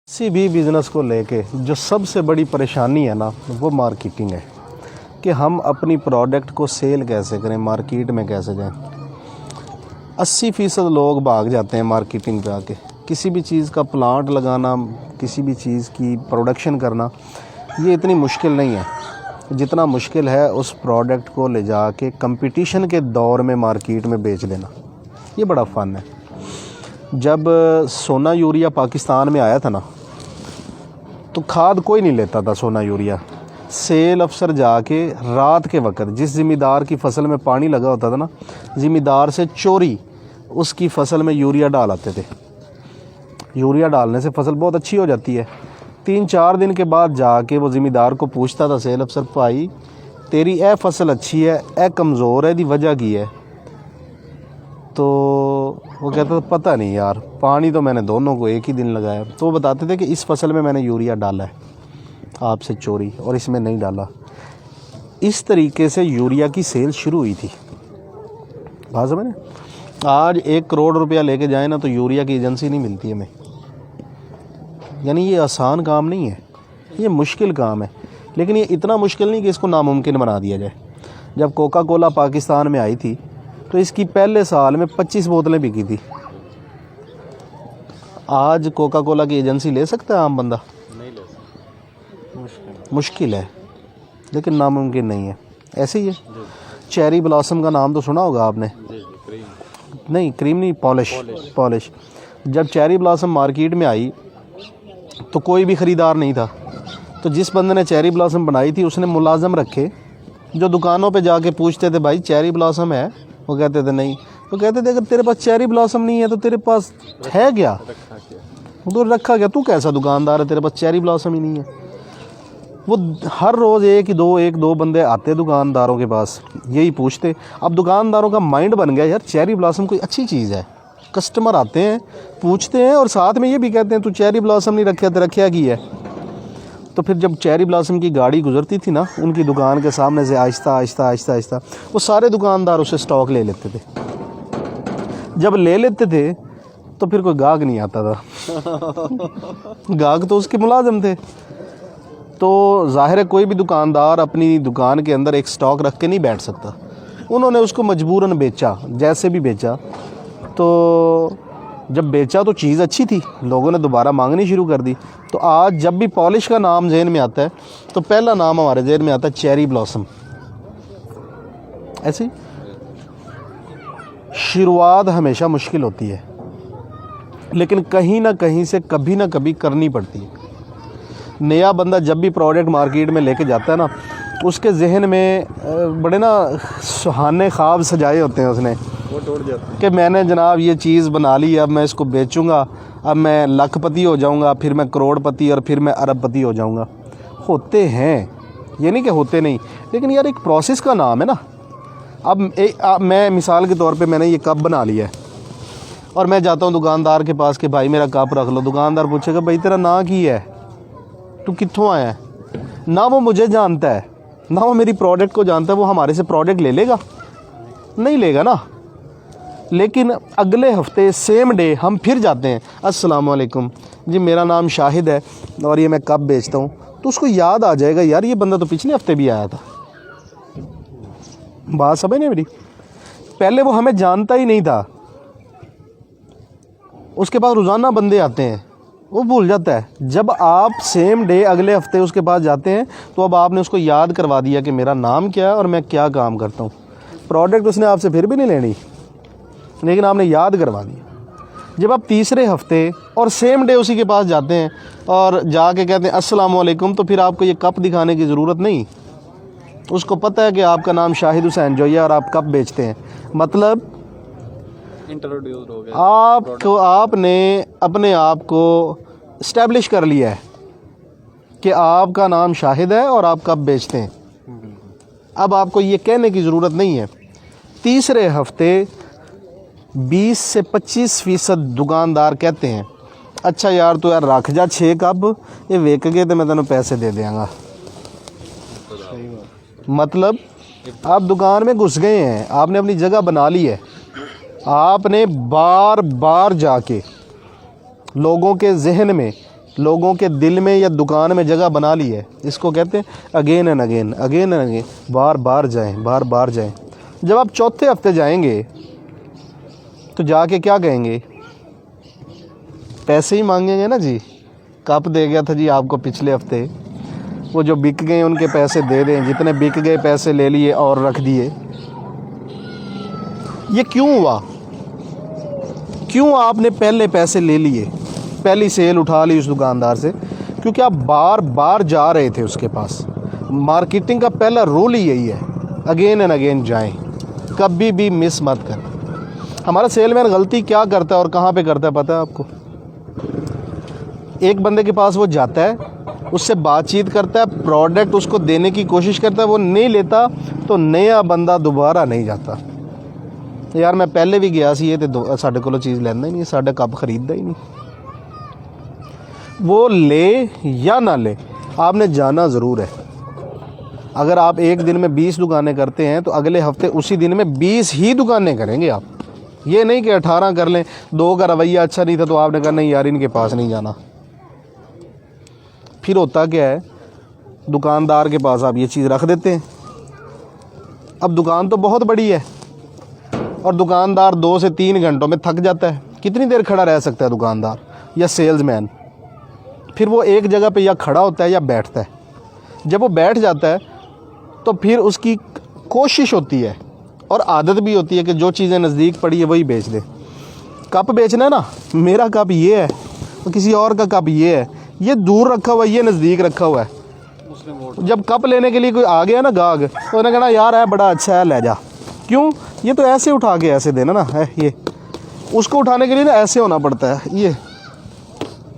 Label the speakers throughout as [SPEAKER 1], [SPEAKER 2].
[SPEAKER 1] किसी भी बिज़नेस को लेके जो सबसे बड़ी परेशानी है ना, वो मार्केटिंग है कि हम अपनी प्रोडक्ट को सेल कैसे करें, मार्केट में कैसे जाएं। 80% लोग भाग जाते हैं मार्केटिंग पे आके। किसी भी चीज़ का प्लांट लगाना, किसी भी चीज़ की प्रोडक्शन करना, ये इतनी मुश्किल नहीं है जितना मुश्किल है उस प्रोडक्ट को ले जाके कंपटीशन के दौर में मार्केट में बेच देना। ये बड़ा फ़न है। जब सोना यूरिया पाकिस्तान में आया था ना, तो खाद कोई नहीं लेता था सोना यूरिया। सेल अफसर जाके रात के वक्त जिस ज़िम्मेदार की फ़सल में पानी लगा होता था ना, ज़िम्मेदार से चोरी उसकी फ़सल में यूरिया डाल आते थे। यूरिया डालने से फ़सल बहुत अच्छी हो जाती है। 3-4 दिन के बाद जाके वो ज़िम्मेदार को पूछता था सेल अफसर, भाई तेरी ए फ़सल अच्छी है, ए कमज़ोर है, दी वजह की है? तो वो कहता था पता नहीं यार, पानी तो मैंने दोनों को एक ही दिन लगाया। तो वो बताते थे कि इस फसल में मैंने यूरिया डाला है आपसे चोरी, और इसमें नहीं डाला। इस तरीके से यूरिया की सेल शुरू हुई थी। बात समझ में? आज 1 करोड़ रुपया लेके जाए ना, तो यूरिया की एजेंसी नहीं मिलती हमें। यानी ये आसान काम नहीं है, ये मुश्किल काम है। लेकिन ये इतना मुश्किल नहीं कि इसको नामुमकिन बना दिया जाए। जब कोका कोला पाकिस्तान में आई थी तो इसकी पहले साल में 25 बोतलें बिकी थी। आज कोका कोला की एजेंसी ले सकता है आम बंदा? नहीं ले सकता, मुश्किल है, लेकिन नामुमकिन नहीं है। ऐसे ही है। चेरी ब्लॉसम का नाम तो सुना होगा आपने? नहीं, क्रीम नहीं, पॉलिश। जब चेरी ब्लॉसम मार्केट में आई तो कोई भी ख़रीदार नहीं था। तो जिस बंदे ने चेरी ब्लॉसम बनाई थी उसने मुलाजम रखे जो दुकानों पे जाके पूछते थे, भाई चेरी ब्लॉसम है? वो कहते थे नहीं। तो कहते थे अगर तेरे पास चेरी ब्लॉसम नहीं है तो तेरे पास है क्या? तो रखा क्या? तू कैसा दुकानदार है, तेरे पास चेरी ब्लॉसम ही नहीं है? वो हर रोज़ एक दो बंदे आते दुकानदारों के पास, यही पूछते। अब दुकानदारों का माइंड बन गया, यार चेरी ब्लॉसम कोई अच्छी चीज़ है। कस्टमर आते हैं, पूछते हैं, और साथ में ये भी कहते हैं तू चेरी ब्लॉसम नहीं रखा तो रखा की है। तो फिर जब चेरी ब्लॉसम की गाड़ी गुजरती थी ना उनकी दुकान के सामने से, आहिस्ता वो सारे दुकानदार उसे स्टॉक ले लेते थे। जब ले लेते थे तो फिर कोई गाहक नहीं आता था। गाहक तो उसके मुलाजिम थे। तो जाहिर है कोई भी दुकानदार अपनी दुकान के अंदर एक स्टॉक रख के नहीं बैठ सकता। उन्होंने उसको मजबूरन बेचा, जैसे भी बेचा। तो जब बेचा तो चीज़ अच्छी थी, लोगों ने दोबारा मांगनी शुरू कर दी। तो आज जब भी पॉलिश का नाम जहन में आता है तो पहला नाम हमारे जहन में आता है चेरी ब्लॉसम। ऐसे ही शुरुआत हमेशा मुश्किल होती है, लेकिन कहीं ना कहीं से कभी ना कभी करनी पड़ती है। नया बंदा जब भी प्रोडक्ट मार्केट में लेके जाता है ना, उसके जहन में बड़े ना सुहाने ख्वाब सजाए होते हैं उसने, वो टूट जाते हैं कि मैंने जनाब ये चीज़ बना ली, अब मैं इसको बेचूंगा, अब मैं लखपति हो जाऊंगा, फिर मैं करोड़पति, और फिर मैं अरबपति हो जाऊंगा। होते हैं, ये नहीं कि होते नहीं, लेकिन यार एक प्रोसेस का नाम है ना। अब मैं मिसाल के तौर पे मैंने ये कप बना लिया है और मैं जाता हूँ दुकानदार के पास कि भाई मेरा कप रख लो। दुकानदार पूछेगा भाई तेरा नाम की है, तू कित्थों आया है? ना वो मुझे जानता है, ना वो मेरी प्रोडक्ट को जानता है। वो हमारे से प्रोडक्ट ले लेगा? नहीं लेगा ना। लेकिन अगले हफ्ते सेम डे हम फिर जाते हैं, अस्सलाम वालेकुम जी, मेरा नाम शाहिद है और ये मैं कप बेचता हूँ। तो उसको याद आ जाएगा, यार ये बंदा तो पिछले हफ्ते भी आया था। बात समझ नहीं मेरी? पहले वो हमें जानता ही नहीं था, उसके बाद रोज़ाना बंदे आते हैं, वो भूल जाता है। जब आप सेम डे अगले हफ्ते उसके पास जाते हैं तो अब आपने उसको याद करवा दिया कि मेरा नाम क्या है और मैं क्या काम करता हूँ। प्रोडक्ट उसने आपसे फिर भी नहीं लेनी, लेकिन आपने याद करवा दिया। जब आप तीसरे हफ्ते और सेम डे उसी के पास जाते हैं और जाके कहते हैं अस्सलाम वालेकुम, तो फिर आपको ये कप दिखाने की ज़रूरत नहीं। उसको पता है कि आपका नाम शाहिद हुसैन जोया और आप कप बेचते हैं। मतलब इंट्रोड्यूस हो गया, आपने अपने आप को इस्टेब्लिश कर लिया है कि आपका नाम शाहिद है और आप कप बेचते हैं। अब आपको ये कहने की ज़रूरत नहीं है। तीसरे हफ्ते 20 से 25% दुकानदार कहते हैं अच्छा यार तो यार रख जा 6 कप, ये वेच गए तो मैं तेन पैसे दे देंगा। मतलब आप दुकान में घुस गए हैं, आपने अपनी जगह बना ली है, आपने बार बार जाके लोगों के जहन में लोगों के दिल में या दुकान में जगह बना ली है। इसको कहते हैं again and again, again and again, बार बार जाएं, बार बार जाएं। जब आप चौथे हफ्ते जाएंगे तो जाके क्या कहेंगे? पैसे ही मांगेंगे ना जी। कप दे गया था जी आपको पिछले हफ्ते, वो जो बिक गए उनके पैसे दे दें, जितने बिक गए पैसे ले लिए और रख दिए। ये क्यों हुआ? क्यों आपने पहले पैसे ले लिए, पहली सेल उठा ली उस दुकानदार से? क्योंकि आप बार बार जा रहे थे उसके पास। मार्केटिंग का पहला रूल ही यही है, अगेन एंड अगेन जाएं, कभी भी मिस मत कर। हमारा सेलमैन गलती क्या करता है और कहाँ पे करता है पता है आपको? एक बंदे के पास वो जाता है, उससे बातचीत करता है, प्रोडक्ट उसको देने की कोशिश करता है, वो नहीं लेता तो नया बंदा दोबारा नहीं जाता। यार मैं पहले भी गया सी ये तो साढ़े को चीज़ लेना ही नहीं, साढ़े कप खरीदता ही नहीं। वो ले या ना ले, आपने जाना ज़रूर है। अगर आप एक दिन में 20 दुकानें करते हैं तो अगले हफ्ते उसी दिन में 20 ही दुकानें करेंगे आप। ये नहीं कि 18 कर लें, 2 का रवैया अच्छा नहीं था तो आपने कहा नहीं यार इनके पास नहीं जाना। फिर होता क्या है, दुकानदार के पास आप ये चीज़ रख देते हैं। अब दुकान तो बहुत बड़ी है और दुकानदार 2 से 3 घंटों में थक जाता है। कितनी देर खड़ा रह सकता है दुकानदार या सेल्समैन? फिर वो एक जगह पे या खड़ा होता है या बैठता है। जब वो बैठ जाता है तो फिर उसकी कोशिश होती है और आदत भी होती है कि जो चीज़ें नज़दीक पड़ी है वही बेच दे। कप बेचना है ना, मेरा कप ये है तो किसी और का कप ये है, ये दूर रखा हुआ है, ये नज़दीक रखा हुआ है। जब कप लेने के लिए कोई आ गया ना गाहक, तो उन्हें कहना यार है बड़ा अच्छा है ले जा। क्यों? ये तो ऐसे उठा के ऐसे देना ना है, ये उसको उठाने के लिए ना ऐसे होना पड़ता है। ये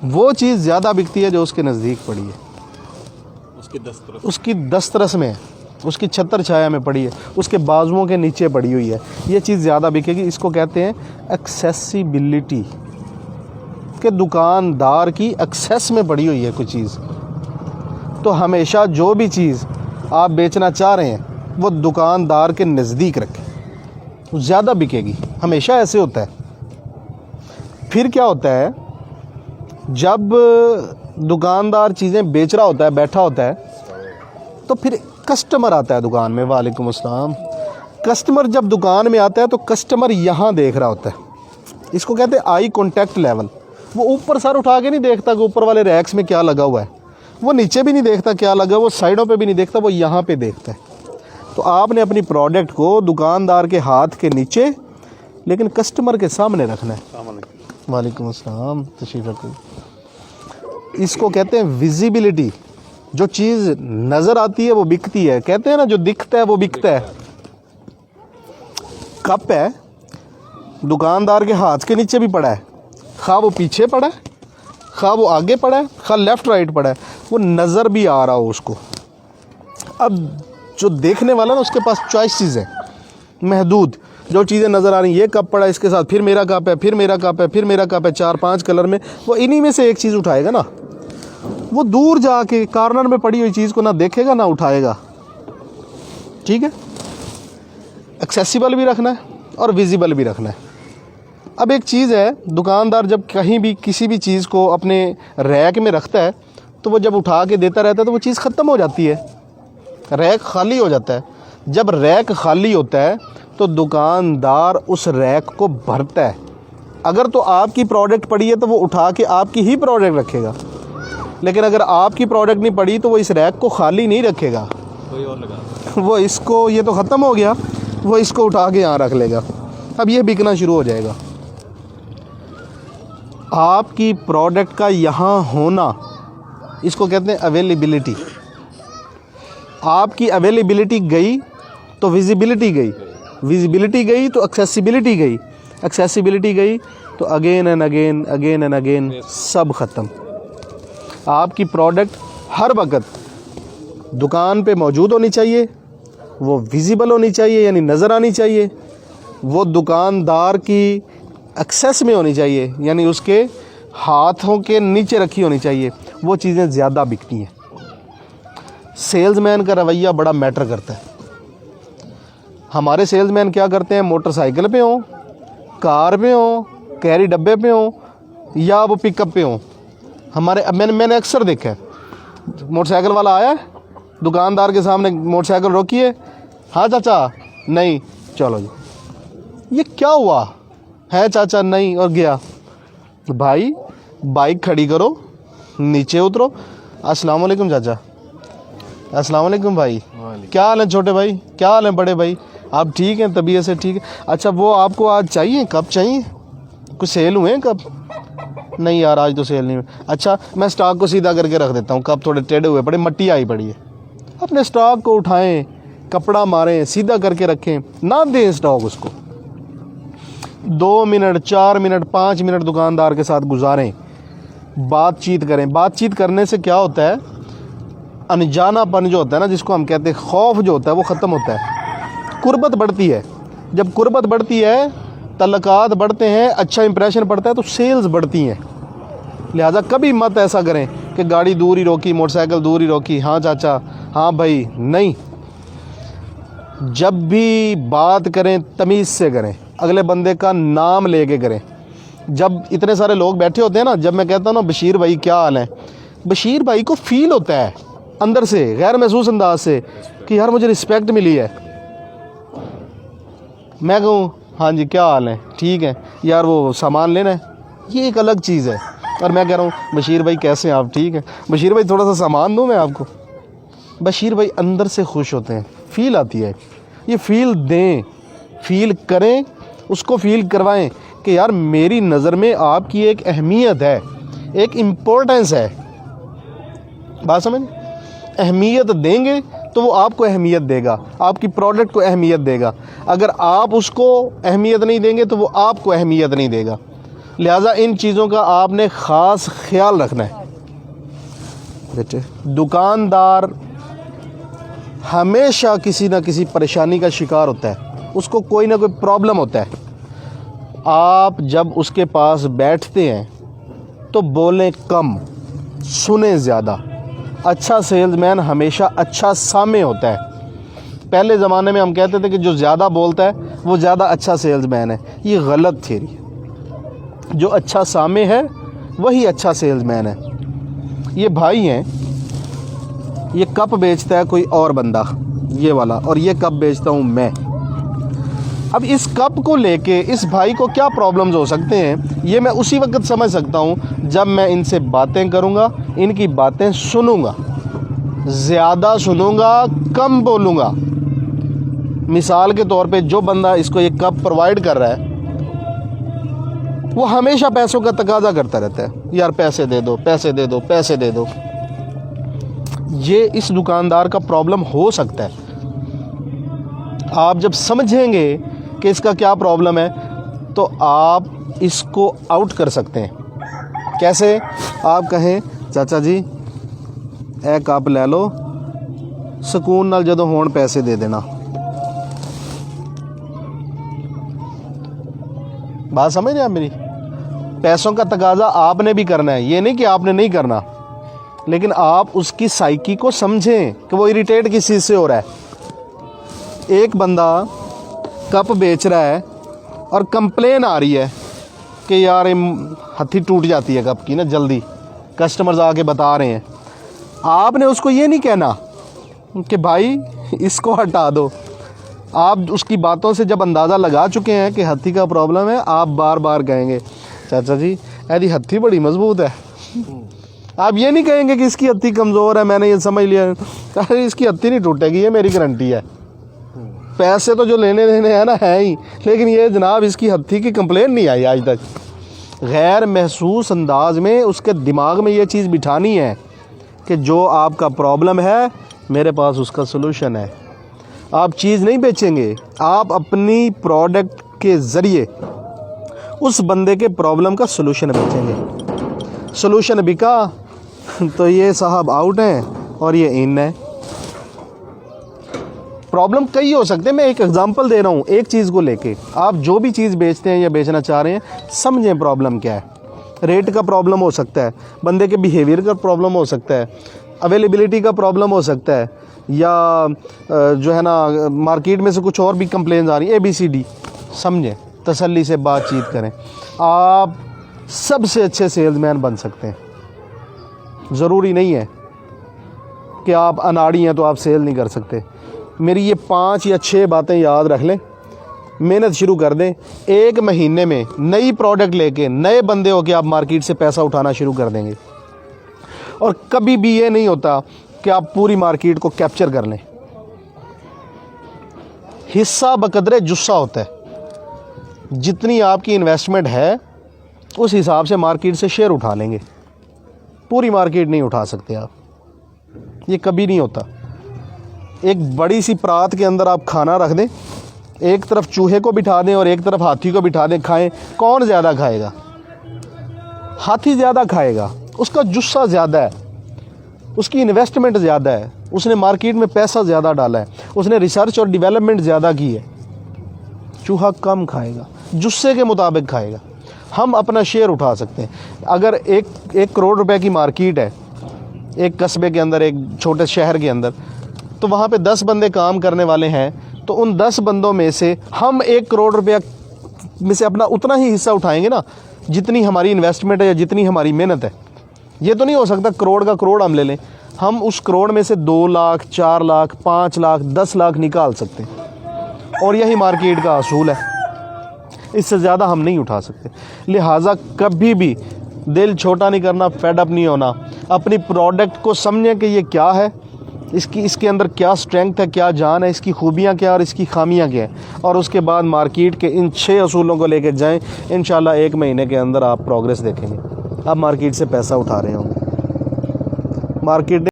[SPEAKER 1] वो चीज़ ज़्यादा बिकती है जो उसके नज़दीक पड़ी है, उसकी दस्तरस में है, उसकी छतर छाया में पड़ी है, उसके बाजुओं के नीचे पड़ी हुई है। ये चीज़ ज़्यादा बिकेगी। इसको कहते हैं एक्सेसिबिलिटी, कि दुकानदार की एक्सेस में पड़ी हुई है कोई चीज़। तो हमेशा जो भी चीज़ आप बेचना चाह रहे हैं वो दुकानदार के नज़दीक रखें, ज़्यादा बिकेगी। हमेशा ऐसे होता है। फिर क्या होता है, जब दुकानदार चीज़ें बेच रहा होता है, बैठा होता है, तो फिर कस्टमर आता है दुकान में। वालेकुम अस्सलाम। कस्टमर जब दुकान में आता है तो कस्टमर यहाँ देख रहा होता है। इसको कहते हैं आई कॉन्टैक्ट लेवल। वो ऊपर सर उठा के नहीं देखता कि ऊपर वाले रैक्स में क्या लगा हुआ है, वो नीचे भी नहीं देखता क्या लगा, वो साइडों पे भी नहीं देखता, वो यहाँ पे देखता है। तो आपने अपनी प्रोडक्ट को दुकानदार के हाथ के नीचे लेकिन कस्टमर के सामने रखना है। वालेकुम अस्सलाम, तशरीफ़ रखो। इसको कहते हैं विजिबिलिटी। जो चीज़ नज़र आती है वो बिकती है। कहते हैं ना जो दिखता है वो बिकता है। कप है, दुकानदार के हाथ के नीचे भी पड़ा है, खा वो पीछे पड़ा है, खा वो आगे पड़ा है, खा लेफ़्ट राइट पड़ा है, वो नज़र भी आ रहा हो उसको। अब जो देखने वाला ना उसके पास चॉइसेस है महदूद। जो चीज़ें नज़र आ रही, ये कप पड़ा है इसके साथ, फिर मेरा कप है, फिर मेरा कप है, फिर मेरा कप है, 4-5 कलर में, वो इन्हीं में से एक चीज़ उठाएगा ना। वो दूर जाके कॉर्नर में पड़ी हुई चीज़ को ना देखेगा ना उठाएगा। ठीक है, एक्सेसिबल भी रखना है और विजिबल भी रखना है। अब एक चीज़ है, दुकानदार जब कहीं भी किसी भी चीज़ को अपने रैक में रखता है तो वो जब उठा के देता रहता है तो वो चीज़ ख़त्म हो जाती है, रैक खाली हो जाता है। जब रैक खाली होता है तो दुकानदार उस रैक को भरता है। अगर तो आपकी प्रोडक्ट पड़ी है तो वो उठा के आपकी ही प्रोडक्ट रखेगा, लेकिन अगर आपकी प्रोडक्ट नहीं पड़ी तो वो इस रैक को खाली नहीं रखेगा, कोई और लगा, वो इसको, ये तो ख़त्म हो गया, वो इसको उठा के यहाँ रख लेगा। अब ये बिकना शुरू हो जाएगा। आपकी प्रोडक्ट का यहाँ होना, इसको कहते हैं अवेलेबिलिटी। आपकी अवेलेबिलिटी गई तो विजिबिलिटी गई, विजिबिलिटी गई तो एक्सेसिबिलिटी गई, एक्सेसिबिलिटी गई तो again and again, again and again, सब ख़त्म। आपकी प्रोडक्ट हर वक्त दुकान पे मौजूद होनी चाहिए, वो विजिबल होनी चाहिए यानी नज़र आनी चाहिए, वो दुकानदार की एक्सेस में होनी चाहिए यानी उसके हाथों के नीचे रखी होनी चाहिए। वो चीज़ें ज़्यादा बिकती हैं। सेल्समैन का रवैया बड़ा मैटर करता है। हमारे सेल्समैन क्या करते हैं, मोटरसाइकिल पे हो, कार पे हो, कैरी डब्बे पे हो या वो पिकअप पे हो, हमारे अब मैंने अक्सर देखा है, मोटरसाइकिल वाला आया, दुकानदार के सामने मोटरसाइकिल रोकी है, हाँ चाचा नहीं, चलो जी, ये क्या हुआ है चाचा नहीं, और गया। भाई बाइक खड़ी करो, नीचे उतरो, अस्सलाम वालेकुम चाचा, अस्सलाम वालेकुम भाई, क्या हाल है छोटे भाई, क्या हाल है बड़े भाई, आप ठीक हैं, तबीयत से ठीक है, अच्छा वो आपको आज चाहिए, कब चाहिए, कुछ सेल हुए हैं कब, नहीं यार आज तो सेल नहीं हुई, अच्छा मैं स्टॉक को सीधा करके रख देता हूँ, कब थोड़े टेढ़े हुए पड़े, मट्टी आई पड़ी है, अपने स्टॉक को उठाएं, कपड़ा मारें, सीधा करके रखें, ना दें स्टॉक उसको। 2 मिनट 4 मिनट 5 मिनट दुकानदार के साथ गुजारें, बातचीत करें। बातचीत करने से क्या होता है, अनजानापन जो होता है ना, जिसको हम कहते हैं खौफ जो होता है, वो ख़त्म होता है, कुर्बत बढ़ती है। जब कुर्बत बढ़ती है, तल्लुकात बढ़ते हैं, अच्छा इंप्रेशन पड़ता है, तो सेल्स बढ़ती हैं। लिहाजा कभी मत ऐसा करें कि गाड़ी दूर ही रोकी, मोटरसाइकिल दूर ही रोकी, हाँ चाचा, हाँ भाई, नहीं। जब भी बात करें तमीज़ से करें, अगले बंदे का नाम लेके करें। जब इतने सारे लोग बैठे होते हैं ना, जब मैं कहता हूँ ना बशीर भाई क्या हाल है, बशीर भाई को फील होता है अंदर से, गैर महसूस अंदाज से, कि यार मुझे रिस्पेक्ट मिली है। मैं कहूँ हाँ जी क्या हाल है, ठीक है यार, वो सामान लेना है, ये एक अलग चीज़ है। और मैं कह रहा हूँ बशीर भाई कैसे हैं आप, ठीक है बशीर भाई, थोड़ा सा सामान दूँ मैं आपको। बशीर भाई अंदर से खुश होते हैं, फील आती है। ये फील दें, फील करें, उसको फील करवाएं कि यार मेरी नज़र में आपकी एक अहमियत है, एक इम्पोर्टेंस है। बात समझ, अहमियत देंगे तो वो आपको अहमियत देगा, आपकी प्रोडक्ट को अहमियत देगा। अगर आप उसको अहमियत नहीं देंगे तो वो आपको अहमियत नहीं देगा। लिहाजा इन चीज़ों का आपने ख़ास ख्याल रखना है बेटे। दुकानदार हमेशा किसी ना किसी परेशानी का शिकार होता है, उसको कोई ना कोई प्रॉब्लम होता है। आप जब उसके पास बैठते हैं तो बोलें कम, सुने ज़्यादा। अच्छा सेल्समैन हमेशा अच्छा सामे होता है। पहले ज़माने में हम कहते थे कि जो ज़्यादा बोलता है वो ज़्यादा अच्छा सेल्समैन है। ये गलत थ्योरी है। जो अच्छा सामे है वही अच्छा सेल्समैन है। ये भाई हैं, ये कप बेचता है कोई और बंदा, ये वाला, और ये कप बेचता हूँ मैं। अब इस कप को लेके इस भाई को क्या प्रॉब्लम्स हो सकते हैं, ये मैं उसी वक्त समझ सकता हूँ जब मैं इनसे बातें करूँगा, इनकी बातें सुनूँगा, ज़्यादा सुनूँगा, कम बोलूँगा। मिसाल के तौर पे जो बंदा इसको ये कप प्रोवाइड कर रहा है वो हमेशा पैसों का तकाजा करता रहता है, यार पैसे दे दो, पैसे दे दो, पैसे दे दो। ये इस दुकानदार का प्रॉब्लम हो सकता है। आप जब समझेंगे कि इसका क्या प्रॉब्लम है तो आप इसको आउट कर सकते हैं। कैसे? आप कहें चाचा जी ए कप ले लो, सुकून नाल जदों होण पैसे दे देना। बात समझ रहे हैं आप मेरी? पैसों का तकाजा आपने भी करना है, ये नहीं कि आपने नहीं करना, लेकिन आप उसकी साइकी को समझें कि वो इरिटेट किस चीज़ से हो रहा है। एक बंदा कप बेच रहा है और कंप्लेन आ रही है कि यार हथी टूट जाती है कप की ना जल्दी, कस्टमर्स आके बता रहे हैं। आपने उसको ये नहीं कहना कि भाई इसको हटा दो। आप उसकी बातों से जब अंदाज़ा लगा चुके हैं कि हथी का प्रॉब्लम है, आप बार बार कहेंगे चाचा जी यदि हथी बड़ी मजबूत है। आप ये नहीं कहेंगे कि इसकी हथी कमज़ोर है, मैंने ये समझ लिया, अरे इसकी हथी नहीं टूटेगी, ये मेरी गारंटी है। पैसे तो जो लेने देने हैं ना है ही, लेकिन ये जनाब इसकी हथी की कंप्लेन नहीं आई आज तक। गैर महसूस अंदाज में उसके दिमाग में ये चीज़ बिठानी है कि जो आपका प्रॉब्लम है मेरे पास उसका सलूशन है। आप चीज़ नहीं बेचेंगे, आप अपनी प्रोडक्ट के ज़रिए उस बंदे के प्रॉब्लम का सलूशन बेचेंगे। सलूशन बिका तो ये साहब आउट हैं और ये इन है। प्रॉब्लम कई हो सकते हैं, मैं एक एग्जांपल दे रहा हूँ एक चीज़ को लेके। आप जो भी चीज़ बेचते हैं या बेचना चाह रहे हैं, समझें प्रॉब्लम क्या है। रेट का प्रॉब्लम हो सकता है, बंदे के बिहेवियर का प्रॉब्लम हो सकता है, अवेलेबिलिटी का प्रॉब्लम हो सकता है, या जो है ना मार्केट में से कुछ और भी कंप्लेंट्स आ रही है, ABCD। समझें, तसल्ली से बातचीत करें, आप सबसे अच्छे सेल्समैन बन सकते हैं। ज़रूरी नहीं है कि आप अनाड़ी हैं तो आप सेल नहीं कर सकते। मेरी ये 5 या 6 बातें याद रख लें, मेहनत शुरू कर दें। 1 महीने में नई प्रोडक्ट लेके नए बंदे हो के आप मार्केट से पैसा उठाना शुरू कर देंगे। और कभी भी ये नहीं होता कि आप पूरी मार्केट को कैप्चर कर लें। हिस्सा बकदरे जुस्सा होता है। जितनी आपकी इन्वेस्टमेंट है उस हिसाब से मार्केट से शेयर उठा लेंगे। पूरी मार्केट नहीं उठा सकते आप, ये कभी नहीं होता। एक बड़ी सी परात के अंदर आप खाना रख दें, एक तरफ चूहे को बिठा दें और एक तरफ हाथी को बिठा दें, खाएं, कौन ज़्यादा खाएगा? हाथी ज़्यादा खाएगा, उसका जुस्सा ज़्यादा है, उसकी इन्वेस्टमेंट ज़्यादा है, उसने मार्केट में पैसा ज़्यादा डाला है, उसने रिसर्च और डेवलपमेंट ज़्यादा की है। चूहा कम खाएगा, जुस्से के मुताबिक खाएगा। हम अपना शेयर उठा सकते हैं। अगर एक करोड़ रुपए की मार्केट है एक कस्बे के अंदर, एक छोटे शहर के अंदर, तो वहाँ पे 10 बंदे काम करने वाले हैं, तो उन 10 बंदों में से हम 1 करोड़ रुपया में से अपना उतना ही हिस्सा उठाएंगे ना जितनी हमारी इन्वेस्टमेंट है या जितनी हमारी मेहनत है। ये तो नहीं हो सकता करोड़ का करोड़ हम ले लें। हम उस करोड़ में से 2 लाख, 4 लाख, 5 लाख, 10 लाख निकाल सकते हैं, और यही मार्केट का असूल है। इससे ज़्यादा हम नहीं उठा सकते। लिहाजा कभी भी दिल छोटा नहीं करना, फेड अप नहीं होना। अपनी प्रोडक्ट को समझें कि ये क्या है, इसके अंदर क्या स्ट्रेंथ है, क्या जान है, इसकी खूबियाँ क्या और इसकी खामियाँ क्या हैं, और उसके बाद मार्केट के इन 6 असूलों को लेकर जाएं। इंशाल्लाह 1 महीने के अंदर आप प्रोग्रेस देखेंगे। आप मार्केट से पैसा उठा रहे होंगे। मार्केट